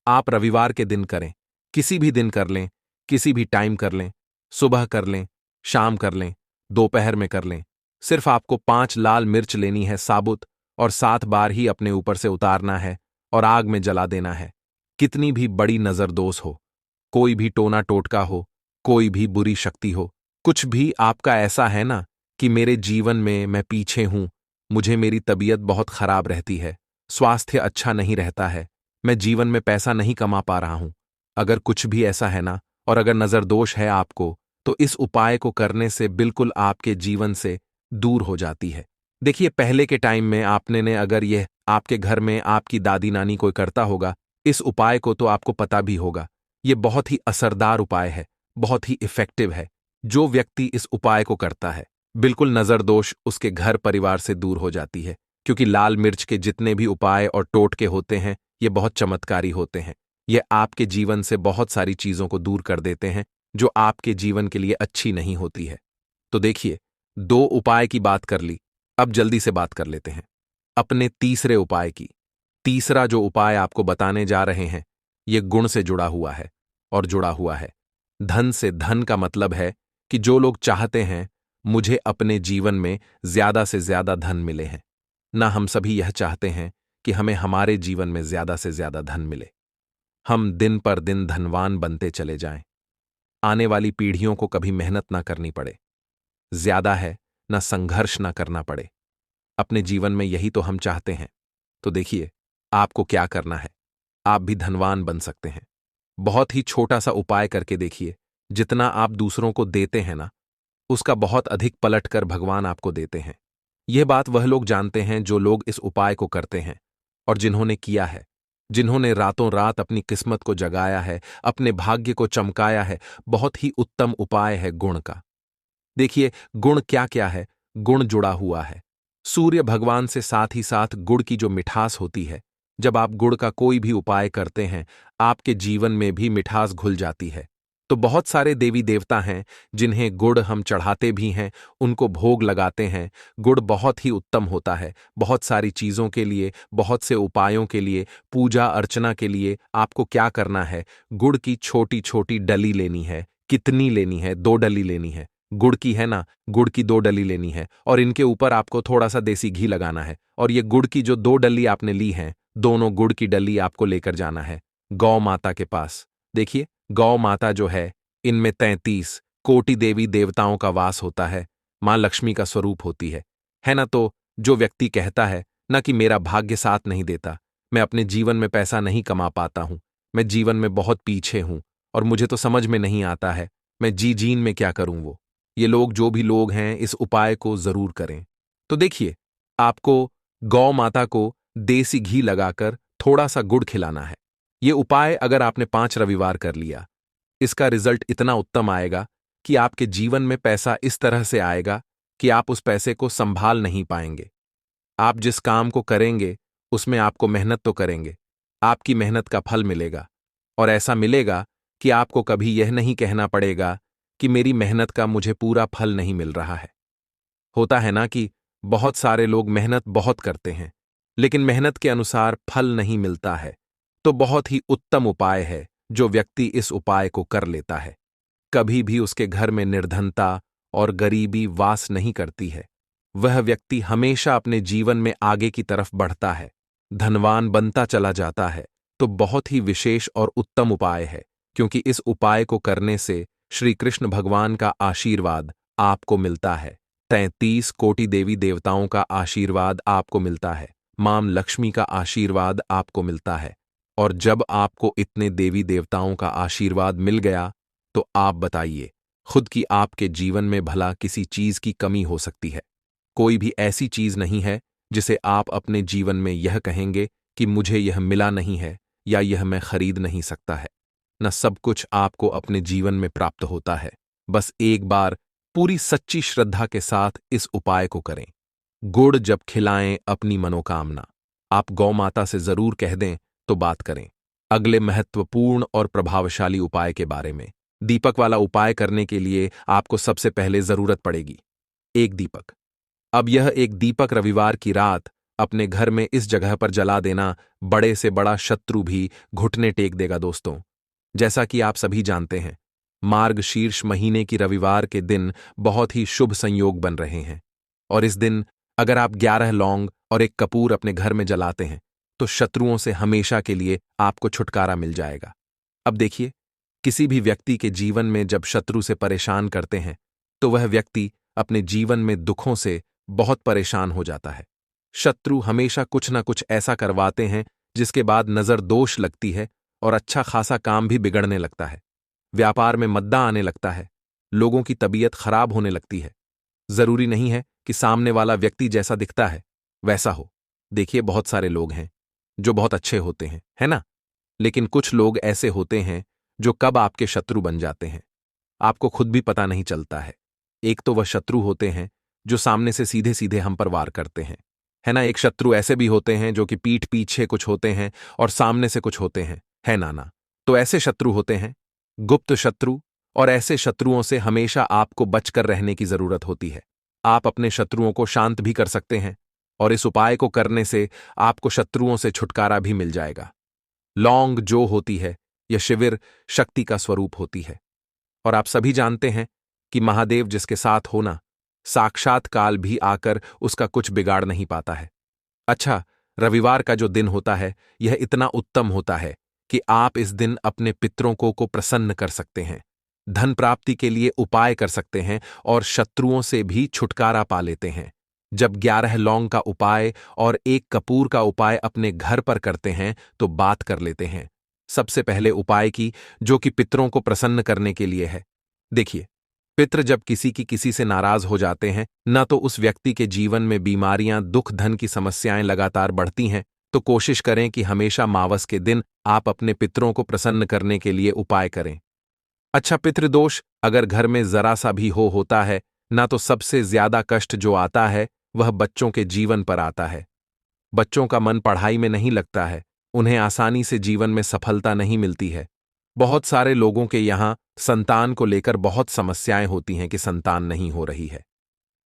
आप रविवार के दिन करें, किसी भी दिन कर लें, किसी भी टाइम कर लें, सुबह कर लें, शाम कर लें, दोपहर में कर लें। सिर्फ आपको 5 लाल मिर्च लेनी है साबुत, और 7 बार ही अपने ऊपर से उतारना है और आग में जला देना है। कितनी भी बड़ी नजरदोष हो, कोई भी टोना टोटका हो, कोई भी बुरी शक्ति हो, कुछ भी आपका ऐसा है ना कि मेरे जीवन में मैं पीछे हूं, मुझे मेरी तबीयत बहुत खराब रहती है, स्वास्थ्य अच्छा नहीं रहता है, मैं जीवन में पैसा नहीं कमा पा रहा हूं, अगर कुछ भी ऐसा है ना, और अगर नजरदोष है आपको, तो इस उपाय को करने से बिल्कुल आपके जीवन से दूर हो जाती है। देखिए, पहले के टाइम में आपने ने अगर यह आपके घर में आपकी दादी नानी कोई करता होगा इस उपाय को, तो आपको पता भी होगा यह बहुत ही असरदार उपाय है, बहुत ही इफेक्टिव है। जो व्यक्ति इस उपाय को करता है, बिल्कुल नजर दोष उसके घर परिवार से दूर हो जाती है, क्योंकि लाल मिर्च के जितने भी उपाय और टोटके होते हैं ये बहुत चमत्कारी होते हैं। ये आपके जीवन से बहुत सारी चीजों को दूर कर देते हैं जो आपके जीवन के लिए अच्छी नहीं होती है। तो देखिए, 2 उपाय की बात कर ली, अब जल्दी से बात कर लेते हैं अपने तीसरे उपाय की। तीसरा जो उपाय आपको बताने जा रहे हैं, ये गुण से जुड़ा हुआ है और जुड़ा हुआ है धन से। धन का मतलब है कि जो लोग चाहते हैं मुझे अपने जीवन में ज्यादा से ज्यादा धन मिले हैं ना, हम सभी यह चाहते हैं कि हमें हमारे जीवन में ज्यादा से ज्यादा धन मिले, हम दिन पर दिन धनवान बनते चले जाएं, आने वाली पीढ़ियों को कभी मेहनत ना करनी पड़े, ज्यादा है ना संघर्ष ना करना पड़े। अपने जीवन में यही तो हम चाहते हैं। तो देखिए, आपको क्या करना है, आप भी धनवान बन सकते हैं। बहुत ही छोटा सा उपाय करके देखिए, जितना आप दूसरों को देते हैं ना, उसका बहुत अधिक पलट कर भगवान आपको देते हैं। यह बात वह लोग जानते हैं जो लोग इस उपाय को करते हैं और जिन्होंने किया है, जिन्होंने रातों रात अपनी किस्मत को जगाया है, अपने भाग्य को चमकाया है। बहुत ही उत्तम उपाय है गुण का। देखिए, गुण क्या क्या है, गुण जुड़ा हुआ है सूर्य भगवान से, साथ ही साथ गुड़ की जो मिठास होती है, जब आप गुड़ का कोई भी उपाय करते हैं, आपके जीवन में भी मिठास घुल जाती है। तो बहुत सारे देवी देवता हैं जिन्हें गुड़ हम चढ़ाते भी हैं, उनको भोग लगाते हैं। गुड़ बहुत ही उत्तम होता है बहुत सारी चीजों के लिए, बहुत से उपायों के लिए, पूजा अर्चना के लिए। आपको क्या करना है, गुड़ की छोटी छोटी डली लेनी है। कितनी लेनी है? 2 डली लेनी है। गुड़ की है ना, गुड़ की 2 डली लेनी है और इनके ऊपर आपको थोड़ा सा देसी घी लगाना है। और ये गुड़ की जो 2 डली आपने ली हैं, दोनों गुड़ की डली आपको लेकर जाना है गौ माता के पास। देखिए, गौ माता जो है, इनमें 33 कोटि देवी देवताओं का वास होता है, मां लक्ष्मी का स्वरूप होती है ना। तो जो व्यक्ति कहता है ना कि मेरा भाग्य साथ नहीं देता, मैं अपने जीवन में पैसा नहीं कमा पाता हूं, मैं जीवन में बहुत पीछे हूं और मुझे तो समझ में नहीं आता है मैं जीन में क्या करूं, वो ये लोग, जो भी लोग हैं, इस उपाय को जरूर करें। तो देखिए, आपको गौ माता को देसी घी लगाकर थोड़ा सा गुड़ खिलाना है। ये उपाय अगर आपने 5 रविवार कर लिया, इसका रिजल्ट इतना उत्तम आएगा कि आपके जीवन में पैसा इस तरह से आएगा कि आप उस पैसे को संभाल नहीं पाएंगे। आप जिस काम को करेंगे उसमें आपको मेहनत तो करेंगे, आपकी मेहनत का फल मिलेगा, और ऐसा मिलेगा कि आपको कभी यह नहीं कहना पड़ेगा कि मेरी मेहनत का मुझे पूरा फल नहीं मिल रहा है। होता है ना कि बहुत सारे लोग मेहनत बहुत करते हैं, लेकिन मेहनत के अनुसार फल नहीं मिलता है। तो बहुत ही उत्तम उपाय है जो व्यक्ति इस उपाय को कर लेता है, कभी भी उसके घर में निर्धनता और गरीबी वास नहीं करती है। वह व्यक्ति हमेशा अपने जीवन में आगे की तरफ बढ़ता है, धनवान बनता चला जाता है। तो बहुत ही विशेष और उत्तम उपाय है, क्योंकि इस उपाय को करने से श्री कृष्ण भगवान का आशीर्वाद आपको मिलता है। 33 कोटि देवी देवताओं का आशीर्वाद आपको मिलता है। मां लक्ष्मी का आशीर्वाद आपको मिलता है। और जब आपको इतने देवी देवताओं का आशीर्वाद मिल गया, तो आप बताइए खुद की आपके जीवन में भला किसी चीज की कमी हो सकती है? कोई भी ऐसी चीज नहीं है जिसे आप अपने जीवन में यह कहेंगे कि मुझे यह मिला नहीं है या यह मैं खरीद नहीं सकता है। न सब कुछ आपको अपने जीवन में प्राप्त होता है। बस एक बार पूरी सच्ची श्रद्धा के साथ इस उपाय को करें। गुड़ जब खिलाएं अपनी मनोकामना, आप गौ माता से जरूर कह दें तो बात करें। अगले महत्वपूर्ण और प्रभावशाली उपाय के बारे में। दीपक वाला उपाय करने के लिए आपको सबसे पहले जरूरत पड़ेगी एक दीपक। अब यह एक दीपक रविवार की रात अपने घर में इस जगह पर जला देना, बड़े से बड़ा शत्रु भी घुटने टेक देगा दोस्तों। जैसा कि आप सभी जानते हैं, मार्गशीर्ष महीने की रविवार के दिन बहुत ही शुभ संयोग बन रहे हैं। और इस दिन अगर आप 11 लौंग और एक कपूर अपने घर में जलाते हैं, तो शत्रुओं से हमेशा के लिए आपको छुटकारा मिल जाएगा। अब देखिए, किसी भी व्यक्ति के जीवन में जब शत्रु से परेशान करते हैं, तो वह व्यक्ति अपने जीवन में दुखों से बहुत परेशान हो जाता है। शत्रु हमेशा कुछ न कुछ ऐसा करवाते हैं जिसके बाद नजर दोष लगती है और अच्छा खासा काम भी बिगड़ने लगता है। व्यापार में मद्दा आने लगता है, लोगों की तबीयत खराब होने लगती है। जरूरी नहीं है कि सामने वाला व्यक्ति जैसा दिखता है वैसा हो। देखिए, बहुत सारे लोग हैं जो बहुत अच्छे होते हैं, है ना? लेकिन कुछ लोग ऐसे होते हैं जो कब आपके शत्रु बन जाते हैं आपको खुद भी पता नहीं चलता है। एक तो वह शत्रु होते हैं जो सामने से सीधे सीधे हम पर वार करते हैं, है ना? एक शत्रु ऐसे भी होते हैं जो कि पीठ पीछे कुछ होते हैं और सामने से कुछ होते हैं, है ना? तो ऐसे शत्रु होते हैं गुप्त शत्रु, और ऐसे शत्रुओं से हमेशा आपको बचकर रहने की जरूरत होती है। आप अपने शत्रुओं को शांत भी कर सकते हैं, और इस उपाय को करने से आपको शत्रुओं से छुटकारा भी मिल जाएगा। लौंग जो होती है, यह शिविर शक्ति का स्वरूप होती है, और आप सभी जानते हैं कि महादेव जिसके साथ होना, साक्षात काल भी आकर उसका कुछ बिगाड़ नहीं पाता है। अच्छा, रविवार का जो दिन होता है यह इतना उत्तम होता है कि आप इस दिन अपने पितरों को प्रसन्न कर सकते हैं, धन प्राप्ति के लिए उपाय कर सकते हैं और शत्रुओं से भी छुटकारा पा लेते हैं। जब 11 लौंग का उपाय और एक कपूर का उपाय अपने घर पर करते हैं तो बात कर लेते हैं। सबसे पहले उपाय की, जो कि पितरों को प्रसन्न करने के लिए है। देखिए, पितृ जब किसी से नाराज हो जाते हैं, न तो उस व्यक्ति के जीवन में बीमारियां, दुख, धन की समस्याएं लगातार बढ़ती हैं, तो कोशिश करें कि हमेशा मावस के दिन आप अपने पितरों को प्रसन्न करने के लिए उपाय करें। अच्छा, पितृदोष अगर घर में जरा सा भी होता है ना, तो सबसे ज्यादा कष्ट जो आता है वह बच्चों के जीवन पर आता है। बच्चों का मन पढ़ाई में नहीं लगता है, उन्हें आसानी से जीवन में सफलता नहीं मिलती है। बहुत सारे लोगों के यहाँ संतान को लेकर बहुत समस्याएं होती हैं कि संतान नहीं हो रही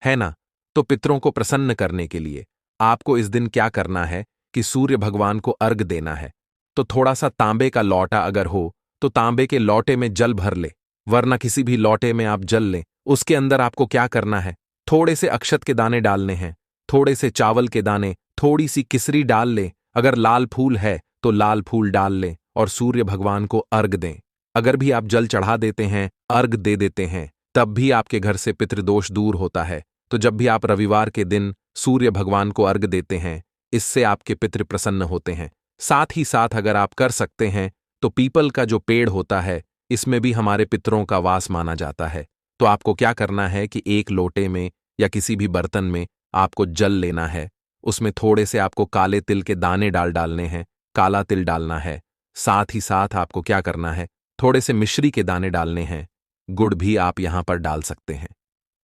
है ना? तो पितरों को प्रसन्न करने के लिए आपको इस दिन क्या करना है कि सूर्य भगवान को अर्घ देना है। तो थोड़ा सा तांबे का लौटा अगर हो तो तांबे के लौटे में जल भर ले, वरना किसी भी लौटे में आप जल लें। उसके अंदर आपको क्या करना है, थोड़े से अक्षत के दाने डालने हैं, थोड़े से चावल के दाने, थोड़ी सी किसरी डाल लें। अगर लाल फूल है तो लाल फूल डाल लें और सूर्य भगवान को अर्घ दें। अगर भी आप जल चढ़ा देते हैं, अर्घ दे देते हैं, तब भी आपके घर से पितृदोष दूर होता है। तो जब भी आप रविवार के दिन सूर्य भगवान को अर्घ देते हैं, इससे आपके पितृ प्रसन्न होते हैं। साथ ही साथ अगर आप कर सकते हैं तो पीपल का जो पेड़ होता है, इसमें भी हमारे पितरों का वास माना जाता है। तो आपको क्या करना है कि एक लोटे में या किसी भी बर्तन में आपको जल लेना है, उसमें थोड़े से आपको काले तिल के दाने डालने हैं, काला तिल डालना है। साथ ही साथ आपको क्या करना है, थोड़े से मिश्री के दाने डालने हैं, गुड़ भी आप यहां पर डाल सकते हैं।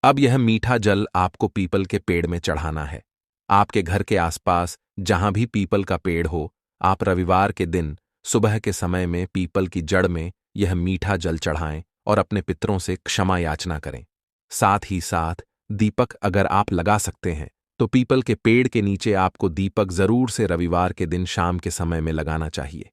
अब यह मीठा जल आपको पीपल के पेड़ में चढ़ाना है। आपके घर के आसपास जहां भी पीपल का पेड़ हो, आप रविवार के दिन सुबह के समय में पीपल की जड़ में यह मीठा जल चढ़ाएं और अपने पितरों से क्षमा याचना करें। साथ ही साथ दीपक अगर आप लगा सकते हैं तो पीपल के पेड़ के नीचे आपको दीपक जरूर से रविवार के दिन शाम के समय में लगाना चाहिए।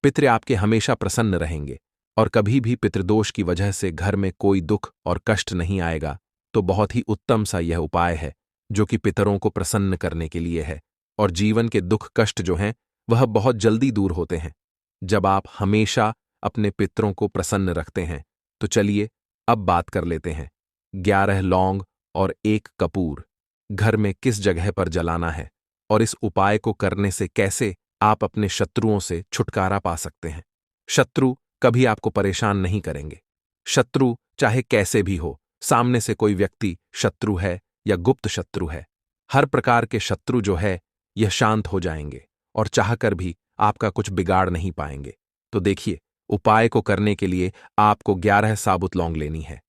पितृ आपके हमेशा प्रसन्न रहेंगे और कभी भी पितृदोष की वजह से घर में कोई दुख और कष्ट नहीं आएगा। तो बहुत ही उत्तम सा यह उपाय है जो कि पितरों को प्रसन्न करने के लिए है, और जीवन के दुख कष्ट जो हैं वह बहुत जल्दी दूर होते हैं जब आप हमेशा अपने पितरों को प्रसन्न रखते हैं। तो चलिए अब बात कर लेते हैं 11 लौंग और 1 कपूर घर में किस जगह पर जलाना है और इस उपाय को करने से कैसे आप अपने शत्रुओं से छुटकारा पा सकते हैं। शत्रु कभी आपको परेशान नहीं करेंगे। शत्रु चाहे कैसे भी हो, सामने से कोई व्यक्ति शत्रु है या गुप्त शत्रु है, हर प्रकार के शत्रु जो है यह शांत हो जाएंगे और चाहकर भी आपका कुछ बिगाड़ नहीं पाएंगे। तो देखिए, उपाय को करने के लिए आपको 11 साबुत लौंग लेनी है।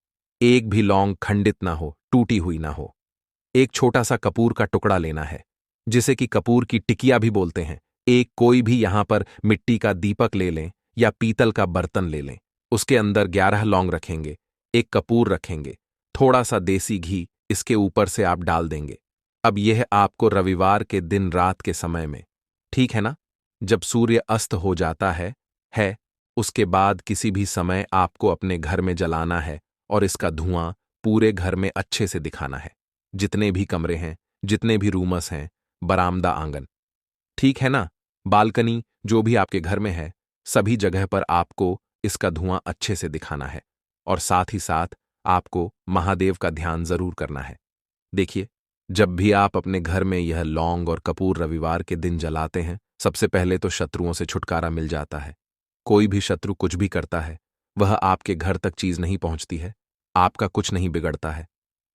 एक भी लौंग खंडित ना हो, टूटी हुई ना हो। एक छोटा सा कपूर का टुकड़ा लेना है, जिसे कि कपूर की टिकिया भी बोलते हैं। एक कोई भी यहां पर मिट्टी का दीपक ले लें या पीतल का बर्तन ले लें। उसके अंदर 11 लौंग रखेंगे, एक कपूर रखेंगे, थोड़ा सा देसी घी इसके ऊपर से आप डाल देंगे। अब यह आपको रविवार के दिन रात के समय में, ठीक है ना, जब सूर्य अस्त हो जाता है उसके बाद किसी भी समय आपको अपने घर में जलाना है और इसका धुआं पूरे घर में अच्छे से दिखाना है। जितने भी कमरे हैं, जितने भी रूमस हैं, बरामदा, आंगन, ठीक है ना, बालकनी, जो भी आपके घर में है, सभी जगह पर आपको इसका धुआं अच्छे से दिखाना है। और साथ ही साथ आपको महादेव का ध्यान जरूर करना है। देखिए, जब भी आप अपने घर में यह लौंग और कपूर रविवार के दिन जलाते हैं, सबसे पहले तो शत्रुओं से छुटकारा मिल जाता है। कोई भी शत्रु कुछ भी करता है, वह आपके घर तक चीज नहीं पहुंचती है, आपका कुछ नहीं बिगड़ता है।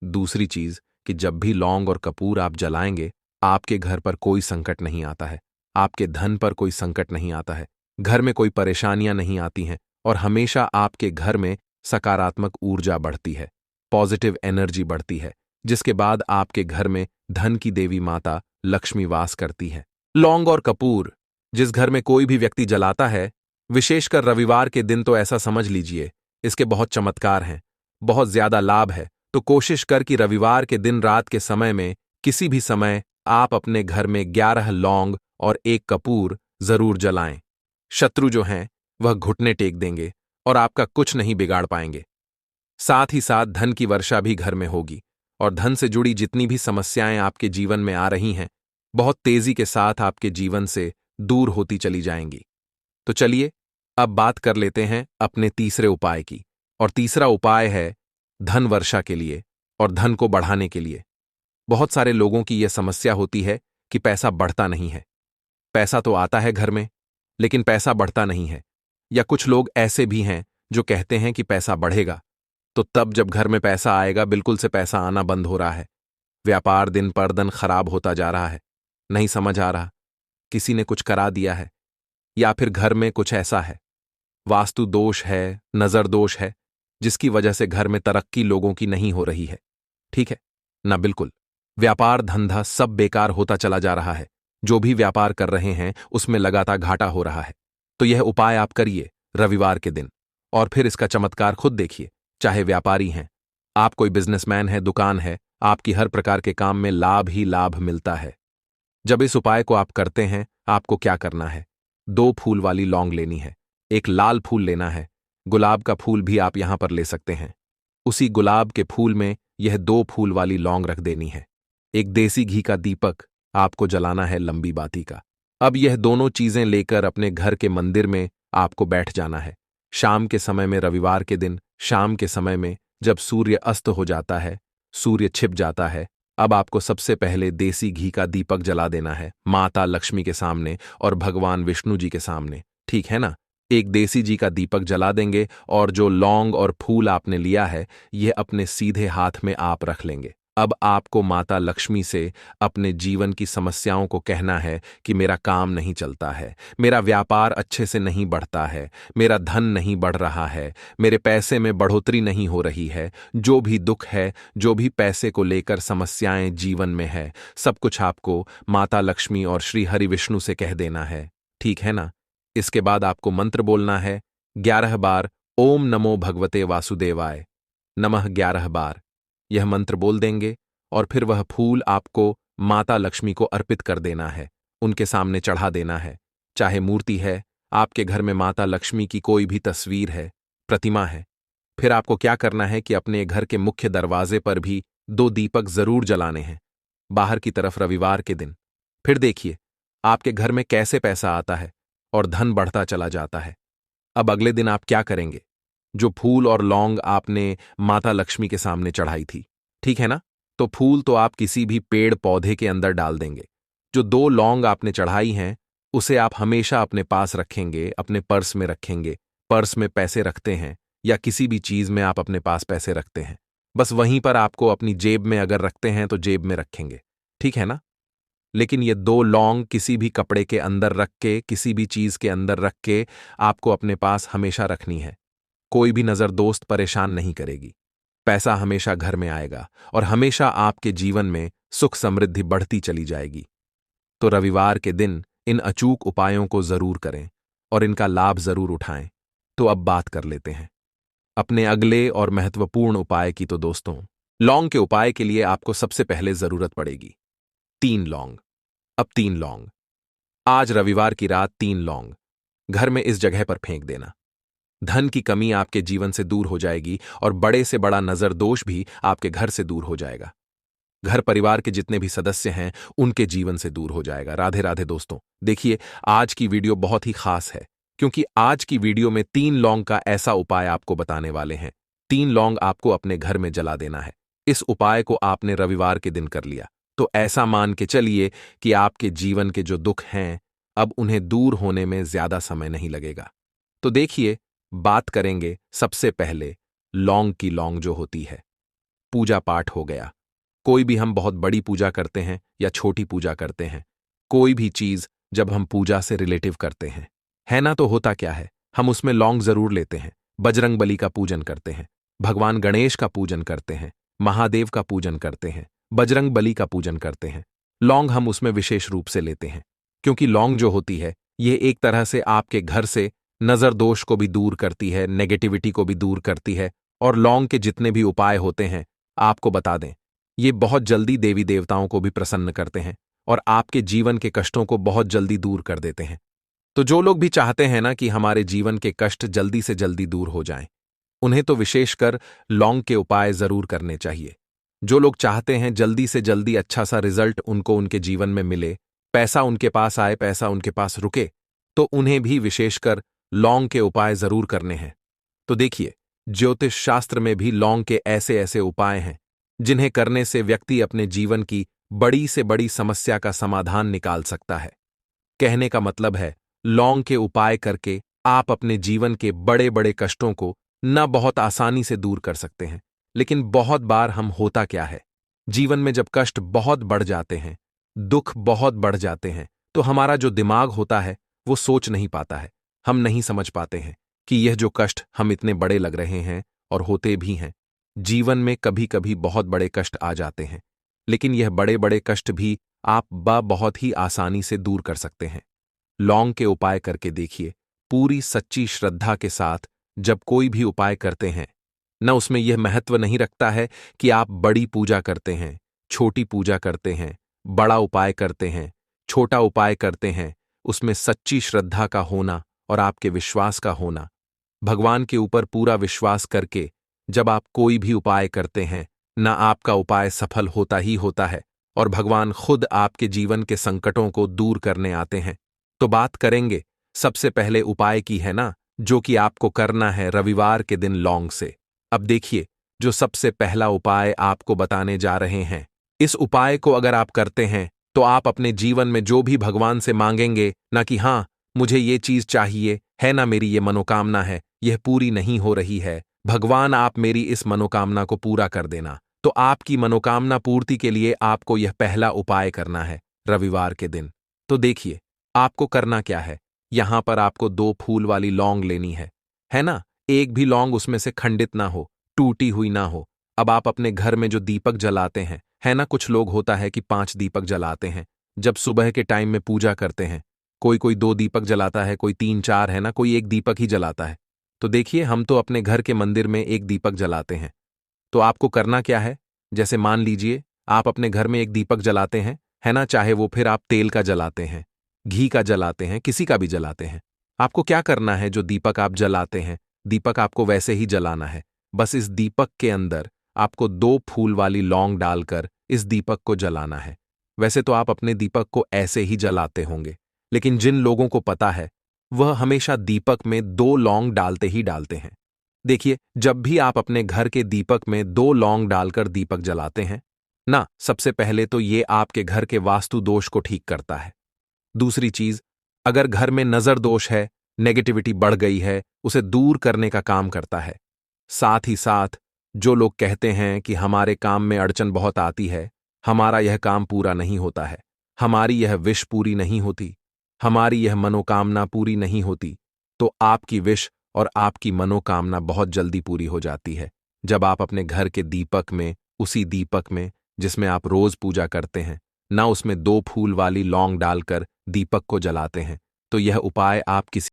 दूसरी चीज कि जब भी लौंग और कपूर आप जलाएंगे, आपके घर पर कोई संकट नहीं आता है, आपके धन पर कोई संकट नहीं आता है, घर में कोई परेशानियां नहीं आती हैं और हमेशा आपके घर में सकारात्मक ऊर्जा बढ़ती है, पॉजिटिव एनर्जी बढ़ती है, जिसके बाद आपके घर में धन की देवी माता लक्ष्मी वास करती है। लौंग और कपूर जिस घर में कोई भी व्यक्ति जलाता है, विशेषकर रविवार के दिन, तो ऐसा समझ लीजिए इसके बहुत चमत्कार हैं, बहुत ज्यादा लाभ है। तो कोशिश कर कि रविवार के दिन रात के समय में किसी भी समय आप अपने घर में 11 लौंग और 1 कपूर जरूर जलाएं। शत्रु जो हैं वह घुटने टेक देंगे और आपका कुछ नहीं बिगाड़ पाएंगे। साथ ही साथ धन की वर्षा भी घर में होगी और धन से जुड़ी जितनी भी समस्याएं आपके जीवन में आ रही हैं, बहुत तेजी के साथ आपके जीवन से दूर होती चली जाएंगी। तो चलिए अब बात कर लेते हैं अपने तीसरे उपाय की। और तीसरा उपाय है धन वर्षा के लिए और धन को बढ़ाने के लिए। बहुत सारे लोगों की यह समस्या होती है कि पैसा बढ़ता नहीं है। पैसा तो आता है घर में, लेकिन पैसा बढ़ता नहीं है। या कुछ लोग ऐसे भी हैं जो कहते हैं कि पैसा बढ़ेगा, तो तब जब घर में पैसा आएगा, बिल्कुल से पैसा आना बंद हो रहा है। व्यापार दिन पर दिन खराब होता जा रहा है, नहीं समझ आ रहा, किसी ने कुछ करा दिया है, या फिर घर में कुछ ऐसा है, वास्तु दोष है, नजर दोष है, जिसकी वजह से घर में तरक्की लोगों की नहीं हो रही है। ठीक है ना? बिल्कुल, व्यापार धंधा सब बेकार होता चला जा रहा है। जो भी व्यापार कर रहे हैं उसमें लगातार घाटा हो रहा है। तो यह उपाय आप करिए रविवार के दिन, और फिर इसका चमत्कार खुद देखिए। चाहे व्यापारी हैं, आप कोई बिजनेसमैन है, दुकान है, आपकी हर प्रकार के काम में लाभ ही लाभ मिलता है। जब इस उपाय को आप करते हैं, आपको क्या करना है? 2 फूल वाली लौंग लेनी है, एक लाल फूल लेना है, गुलाब का फूल भी आप यहां पर ले सकते हैं। उसी गुलाब के फूल में यह 2 फूल वाली लौंग रख देनी है। एक देसी घी का दीपक आपको जलाना है, लंबी बाती का। अब यह दोनों चीजें लेकर अपने घर के मंदिर में आपको बैठ जाना है। शाम के समय में, रविवार के दिन शाम के समय में, जब सूर्य अस्त हो जाता है, सूर्य छिप जाता है, अब आपको सबसे पहले देसी घी का दीपक जला देना है, माता लक्ष्मी के सामने और भगवान विष्णु जी के सामने। ठीक है ना? एक देसी घी का दीपक जला देंगे और जो लौंग और फूल आपने लिया है, यह अपने सीधे हाथ में आप रख लेंगे। अब आपको माता लक्ष्मी से अपने जीवन की समस्याओं को कहना है कि मेरा काम नहीं चलता है, मेरा व्यापार अच्छे से नहीं बढ़ता है, मेरा धन नहीं बढ़ रहा है, मेरे पैसे में बढ़ोतरी नहीं हो रही है, जो भी दुख है, जो भी पैसे को लेकर समस्याएं जीवन में है, सब कुछ आपको माता लक्ष्मी और श्री हरि विष्णु से कह देना है। ठीक है ना? इसके बाद आपको मंत्र बोलना है 11 बार ओम नमो भगवते वासुदेवाय नमः 11 बार यह मंत्र बोल देंगे और फिर वह फूल आपको माता लक्ष्मी को अर्पित कर देना है, उनके सामने चढ़ा देना है। चाहे मूर्ति है, आपके घर में माता लक्ष्मी की कोई भी तस्वीर है, प्रतिमा है। फिर आपको क्या करना है कि अपने घर के मुख्य दरवाजे पर भी 2 दीपक जरूर जलाने हैं, बाहर की तरफ रविवार के दिन। फिर देखिए आपके घर में कैसे पैसा आता है और धन बढ़ता चला जाता है। अब अगले दिन आप क्या करेंगे? जो फूल और लौंग आपने माता लक्ष्मी के सामने चढ़ाई थी, ठीक है ना? तो फूल तो आप किसी भी पेड़ पौधे के अंदर डाल देंगे। जो 2 लौंग आपने चढ़ाई हैं, उसे आप हमेशा अपने पास रखेंगे, अपने पर्स में रखेंगे। पर्स में पैसे रखते हैं या किसी भी चीज में आप अपने पास पैसे रखते हैं, बस वहीं पर आपको अपनी जेब में अगर रखते हैं तो जेब में रखेंगे, ठीक है ना? लेकिन ये 2 लौंग किसी भी कपड़े के अंदर रख के, किसी भी चीज के अंदर रख के आपको अपने पास हमेशा रखनी है। कोई भी नजर दोस्त परेशान नहीं करेगी। पैसा हमेशा घर में आएगा और हमेशा आपके जीवन में सुख समृद्धि बढ़ती चली जाएगी। तो रविवार के दिन इन अचूक उपायों को जरूर करें और इनका लाभ जरूर उठाएं। तो अब बात कर लेते हैं अपने अगले और महत्वपूर्ण उपाय की। तो दोस्तों, लौंग के उपाय के लिए आपको सबसे पहले जरूरत पड़ेगी 3 लौंग। अब 3 लौंग, आज रविवार की रात 3 लौंग घर में इस जगह पर फेंक देना। धन की कमी आपके जीवन से दूर हो जाएगी और बड़े से बड़ा नजर दोष भी आपके घर से दूर हो जाएगा। घर परिवार के जितने भी सदस्य हैं उनके जीवन से दूर हो जाएगा। राधे राधे दोस्तों। देखिए, आज की वीडियो बहुत ही खास है क्योंकि आज की वीडियो में 3 लौंग का ऐसा उपाय आपको बताने वाले हैं। 3 लौंग आपको अपने घर में जला देना है। इस उपाय को आपने रविवार के दिन कर लिया तो ऐसा मान के चलिए कि आपके जीवन के जो दुख हैं अब उन्हें दूर होने में ज्यादा समय नहीं लगेगा। तो देखिए, बात करेंगे सबसे पहले लौंग की। लौंग जो होती है, पूजा पाठ हो गया, कोई भी हम बहुत बड़ी पूजा करते हैं या छोटी पूजा करते हैं, कोई भी चीज जब हम पूजा से रिलेटिव करते हैं, है ना, तो होता क्या है, हम उसमें लौंग जरूर लेते हैं। बजरंग बली का पूजन करते हैं, भगवान गणेश का पूजन करते हैं, महादेव का पूजन करते हैं, बजरंग बली का पूजन करते हैं। लौंग हम उसमें विशेष रूप से लेते हैं क्योंकि लौंग जो होती है ये एक तरह से आपके घर से नजर दोष को भी दूर करती है, नेगेटिविटी को भी दूर करती है। और लौंग के जितने भी उपाय होते हैं आपको बता दें, ये बहुत जल्दी देवी देवताओं को भी प्रसन्न करते हैं और आपके जीवन के कष्टों को बहुत जल्दी दूर कर देते हैं। तो जो लोग भी चाहते हैं ना कि हमारे जीवन के कष्ट जल्दी से जल्दी दूर हो जाएं, उन्हें तो विशेषकर लौंग के उपाय जरूर करने चाहिए। जो लोग चाहते हैं जल्दी से जल्दी अच्छा सा रिजल्ट उनको उनके जीवन में मिले, पैसा उनके पास आए, पैसा उनके पास रुके, तो उन्हें भी विशेषकर लौंग के उपाय जरूर करने हैं। तो देखिए, ज्योतिष शास्त्र में भी लौंग के ऐसे ऐसे उपाय हैं जिन्हें करने से व्यक्ति अपने जीवन की बड़ी से बड़ी समस्या का समाधान निकाल सकता है। कहने का मतलब है, लौंग के उपाय करके आप अपने जीवन के बड़े बड़े कष्टों को न बहुत आसानी से दूर कर सकते हैं। लेकिन बहुत बार हम होता क्या है, जीवन में जब कष्ट बहुत बढ़ जाते हैं, दुख बहुत बढ़ जाते हैं, तो हमारा जो दिमाग होता है वो सोच नहीं पाता है। हम नहीं समझ पाते हैं कि यह जो कष्ट हम इतने बड़े लग रहे हैं और होते भी हैं। जीवन में कभी कभी बहुत बड़े कष्ट आ जाते हैं, लेकिन यह बड़े बड़े कष्ट भी आप बहुत ही आसानी से दूर कर सकते हैं। लौंग के उपाय करके देखिए, पूरी सच्ची श्रद्धा के साथ जब कोई भी उपाय करते हैं न, उसमें यह महत्व नहीं रखता है कि आप बड़ी पूजा करते हैं, छोटी पूजा करते हैं, बड़ा उपाय करते हैं, छोटा उपाय करते हैं। उसमें सच्ची श्रद्धा का होना और आपके विश्वास का होना, भगवान के ऊपर पूरा विश्वास करके जब आप कोई भी उपाय करते हैं, न आपका उपाय सफल होता ही होता है और भगवान खुद आपके जीवन के संकटों को दूर करने आते हैं। तो बात करेंगे सबसे पहले उपाय की, है ना, जो कि आपको करना है रविवार के दिन लौंग से। अब देखिए, जो सबसे पहला उपाय आपको बताने जा रहे हैं, इस उपाय को अगर आप करते हैं तो आप अपने जीवन में जो भी भगवान से मांगेंगे ना कि हाँ मुझे ये चीज चाहिए, है ना, मेरी ये मनोकामना है, यह पूरी नहीं हो रही है, भगवान आप मेरी इस मनोकामना को पूरा कर देना। तो आपकी मनोकामना पूर्ति के लिए आपको यह पहला उपाय करना है रविवार के दिन। तो देखिए, आपको करना क्या है, यहां पर आपको 2 फूल वाली लौंग लेनी है ना। एक भी लौंग उसमें से खंडित ना हो, टूटी हुई ना हो। अब आप अपने घर में जो दीपक जलाते हैं, है ना, कुछ लोग होता है कि 5 दीपक जलाते हैं जब सुबह के टाइम में पूजा करते हैं। कोई कोई 2 दीपक जलाता है, कोई 3 4, है ना, कोई 1 दीपक ही जलाता है। तो देखिए, हम तो अपने घर के मंदिर में एक दीपक जलाते हैं। तो आपको करना क्या है? जैसे मान लीजिए, आप अपने घर में एक दीपक जलाते हैं, है ना? चाहे वो फिर आप तेल का जलाते हैं, घी का जलाते हैं, किसी का भी जलाते हैं। आपको क्या करना है? जो दीपक आप जलाते हैं, दीपक आपको वैसे ही जलाना है। बस इस दीपक के अंदर आपको 2 फूल वाली लौंग डालकर इस दीपक को जलाना है। वैसे तो आप अपने दीपक को ऐसे ही जलाते होंगे, लेकिन जिन लोगों को पता है, वह हमेशा दीपक में 2 लौंग डालते ही डालते हैं। देखिए, जब भी आप अपने घर के दीपक में 2 लौंग डालकर दीपक जलाते हैं ना, सबसे पहले तो ये आपके घर के वास्तु दोष को ठीक करता है। दूसरी चीज, अगर घर में नजर दोष है, नेगेटिविटी बढ़ गई है, उसे दूर करने का काम करता है। साथ ही साथ जो लोग कहते हैं कि हमारे काम में अड़चन बहुत आती है, हमारा यह काम पूरा नहीं होता है, हमारी यह विश पूरी नहीं होती, हमारी यह मनोकामना पूरी नहीं होती, तो आपकी विश और आपकी मनोकामना बहुत जल्दी पूरी हो जाती है जब आप अपने घर के दीपक में, उसी दीपक में जिसमें आप रोज पूजा करते हैं, ना उसमें 2 फूल वाली लौंग डालकर दीपक को जलाते हैं। तो यह उपाय आप किसी